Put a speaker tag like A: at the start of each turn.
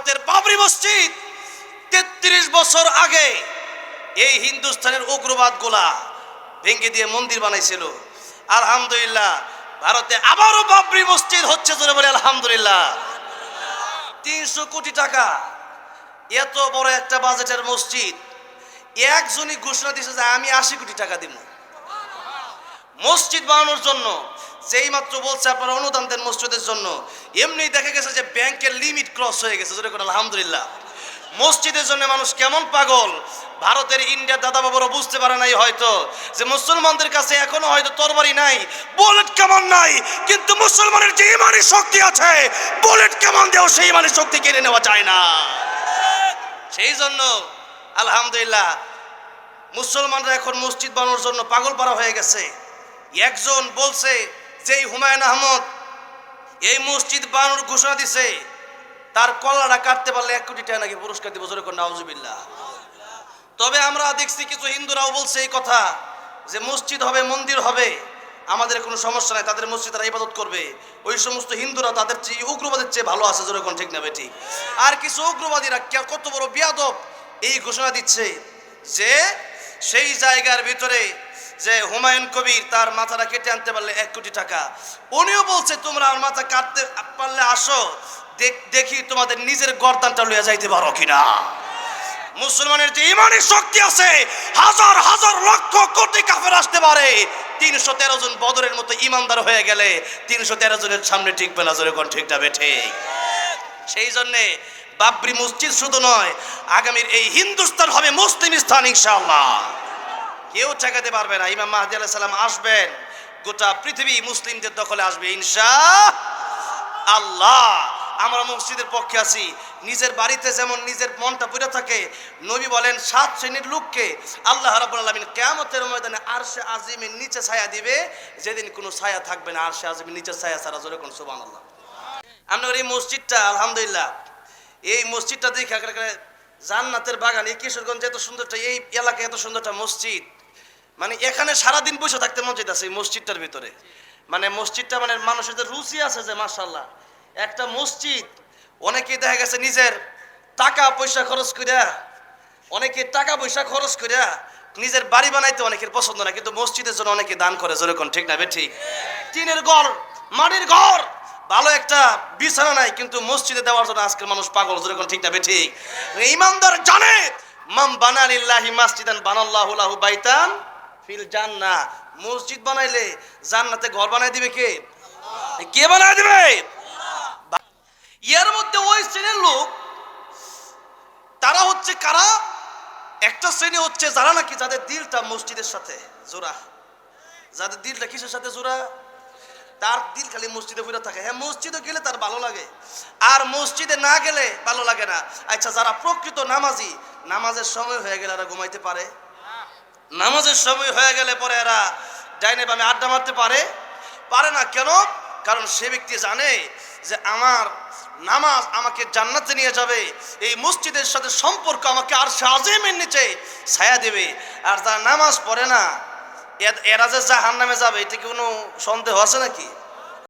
A: ভারতের বাবরি মসজিদ ৩৩ বছর আগে এই হিন্দুস্তানের উগ্রবাদ গোলা ভেঙে দিয়ে মন্দির বানাইছিল। আলহামদুলিল্লাহ, ভারতে আবারও বাবরি মসজিদ হচ্ছে, জোরে বলে আলহামদুলিল্লাহ। ৩০০ কোটি টাকা, এত বড় একটা বাজেটের মসজিদ। একজনই ঘোষণা দিয়েছে যে আমি ৮০ কোটি টাকা দিব মসজিদ বানানোর জন্য। যেই মাত্র বলছে আপনারা অনুদান দেন মসজিদের জন্য, এমনি দেখা গেছে যে ব্যাংকের লিমিট ক্রস হয়ে গেছে, জোরে করে আলহামদুলিল্লাহ। মসজিদের জন্য মানুষ কেমন পাগল! ভারতের ইন্ডিয়ার দাদা বাবারা বুঝতে পারে নাই হয়তো যে মুসলমানদের কাছে এখনো হয়তো তরবারি নাই, বুলেট কেমন নাই, কিন্তু মুসলমানের যে ইমানি শক্তি আছে, বুলেট কেমন দিয়েও সেই ইমানি শক্তি কেড়ে নেওয়া যায় না। সেই জন্য আলহামদুলিল্লাহ মুসলমানরা এখন মসজিদ বানানোর জন্য পাগল পারা হয়ে গেছে। একজন বলছে যে হুমায়ুন আহমদ এই মসজিদ বানানোর ঘোষণা দিছে, তার কলাটা কাটতে পারলে ১ কোটি টাকা নাকি পুরস্কার দিব, জোরে করে নাউজুবিল্লাহ। তবে আমরা দেখছি কিছু হিন্দুরাও বলছে এই কথা যে মসজিদ হবে, মন্দির হবে, আমাদের কোনো সমস্যা নাই, তাদের মসজিদ তারা ইবাদত করবে। ওই সমস্ত হিন্দুরা তাদের চেয়ে উগ্রবাদের চেয়ে ভালো আছে, জোরে কোন ঠিক না বেঠিক? আর কিছু উগ্রবাদীরা কত বড় বিয়াদব এই ঘোষণা দিচ্ছে যে সেই জায়গার ভিতরে যে হুমায়ুন কবির তার মাথাটা কেটে আনতে পারলে ১ কোটি টাকা। উনিও বলছে তোমরা আমার মাথা কাটতে পারলে আসো, দেখি তোমাদের নিজের গর্দানটা লইয়া যাইতে পারো কিনা। মুসলমানের যে ইমানি শক্তি আছে, হাজার হাজার লক্ষ কোটি কাফের আসতে পারে, ৩১৩ জন বদরের মতো ইমানদার হয়ে গেলে ৩১৩ জনের সামনে টিকবে না, জোরে কোন ঠিক না বেঠিক? সেই জন্যে বাবরি মসজিদ শুধু নয়, আগামীর এই হিন্দুস্তান হবে মুসলিম স্থান ইনশাআল্লাহ। কেউ ঠেকাতে পারবে না। ইমাম মাহদী আলাইহিস সালাম আসবেন, গোটা পৃথিবী মুসলিমদের দখলে আসবে ইনশাআল্লাহ। আমরা মসজিদের পক্ষে আছি। নিজের বাড়িতে যেমন নিজের মনটা পড়ে থাকে, নবী বলেন ৭ শ্রেণীর লোককে আল্লাহ রাব্বুল আলামিন কিয়ামতের ময়দানে আরশে আজিমের নিচে ছায়া দিবে, যেদিন কোনো ছায়া থাকবে না আরশে আজিমের নিচে ছায়া ছাড়া, জোরে কোন সুবহানাল্লাহ। আপনার এই মসজিদটা আলহামদুলিল্লাহ, এই মসজিদটা দেখে জান্নাতের বাগান, এই কিশোরগঞ্জ এত সুন্দরটা, এই এলাকায় এত সুন্দরটা মসজিদ, মানে এখানে সারাদিন বসে থাকতে মন চাইতেছে এই মসজিদটার ভিতরে। মানে মসজিদটা মানে মানুষের যে রুচি আছে যে মাশাআল্লাহ, একটা মসজিদ অনেকেই দেখা গেছে নিজের টাকা পয়সা খরচ করিয়া, অনেকে টাকা পয়সা খরচ করিয়া নিজের বাড়ি বানাইতে অনেকের পছন্দ না, কিন্তু মসজিদের জন্য অনেকে দান করে, জোরে কোন ঠিক না বেঠিক? টিনের ঘর, মাটির ঘর, ভালো একটা বিছানা নাই, কিন্তু মসজিদে দেওয়ার জন্য আজকের মানুষ পাগল, জোরে কোন ঠিক না বেঠিক? ঈমানদার জানে মান বানা লিল্লাহি মাসজিদান বানাল্লাহু লাহু বাইতান ফিল জান্নাহ। মসজিদ বানাইলে জান্নাতে ঘর বানাই দিবে কে? কে বানাই দিবে? এর মধ্যে ওই শ্রেণীর লোক, তারা হচ্ছে কারা? একটা শ্রেণী হচ্ছে যারা নাকি যাদের দিলটা মসজিদের সাথে জোড়া, যাদের দিলটা কিসের সাথে জোড়া? তার দিল খালি মসজিদে পড়ে থাকে। হ্যাঁ, মসজিদে গেলে তার ভালো লাগে, আর মসজিদে না গেলে ভালো লাগে না। আচ্ছা, যারা প্রকৃত নামাজি, নামাজের সময় হয়ে গেলে এরা ঘুমাইতে পারে? নামাজের সময় হয়ে গেলে পরে এরা ডাইনে বামে আড্ডা মারতে পারে? পারে না। কেন? কারণ সে ব্যক্তি জানে যে আমার নামাজ আমাকে জান্নাতে নিয়ে যাবে, এই মসজিদের সাথে সম্পর্ক আমাকে আরশে আজিমের নিচে ছায়া দেবে। আর যারা নামাজ পড়ে না, এরা যে জাহান্নামে যাবে, এটা কি কোনো সন্দেহ আছে নাকি?